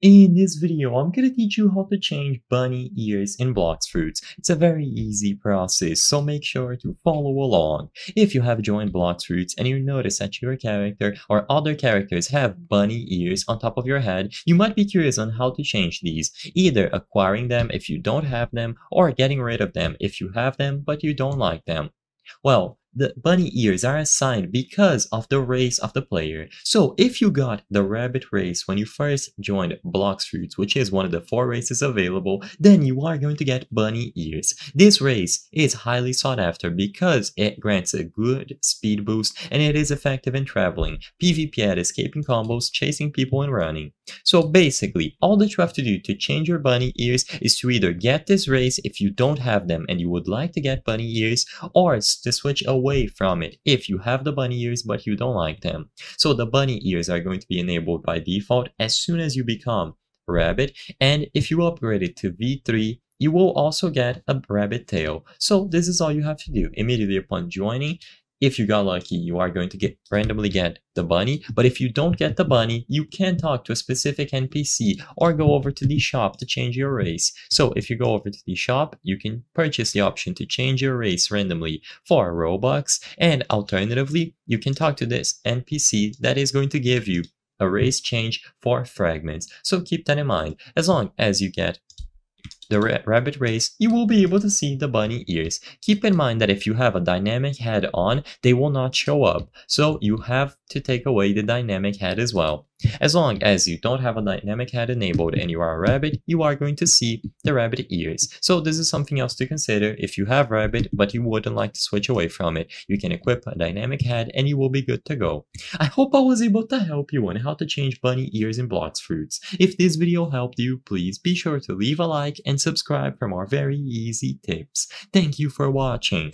In this video, I'm gonna teach you how to change bunny ears in Blox Fruits. It's a very easy process, so make sure to follow along. If you have joined Blox Fruits and you notice that your character or other characters have bunny ears on top of your head, you might be curious on how to change these, either acquiring them if you don't have them, or getting rid of them if you have them but you don't like them. Well, the bunny ears are assigned because of the race of the player. So if you got the rabbit race when you first joined Blox Fruits, which is one of the 4 races available, then you are going to get bunny ears. This race is highly sought after because it grants a good speed boost and it is effective in traveling, PvP at escaping combos, chasing people and running. So basically, all that you have to do to change your bunny ears is to either get this race if you don't have them and you would like to get bunny ears, or to switch away from it if you have the bunny ears but you don't like them. So the bunny ears are going to be enabled by default as soon as you become rabbit, and if you upgrade it to V3, you will also get a rabbit tail. So this is all you have to do immediately upon joining. If you got lucky, you are going to randomly get the bunny, but if you don't get the bunny, you can talk to a specific NPC or go over to the shop to change your race. So if you go over to the shop, you can purchase the option to change your race randomly for Robux, and alternatively, you can talk to this NPC that is going to give you a race change for fragments. So keep that in mind. As long as you get the rabbit race, you will be able to see the bunny ears. Keep in mind that if you have a dynamic head on, they will not show up, so you have to take away the dynamic head as well. As long as you don't have a dynamic head enabled and you are a rabbit, you are going to see the rabbit ears. So this is something else to consider. If you have rabbit but you wouldn't like to switch away from it, you can equip a dynamic head and you will be good to go. I hope I was able to help you on how to change bunny ears in Blox Fruits. If this video helped you, please be sure to leave a like and subscribe for more very easy tips. Thank you for watching.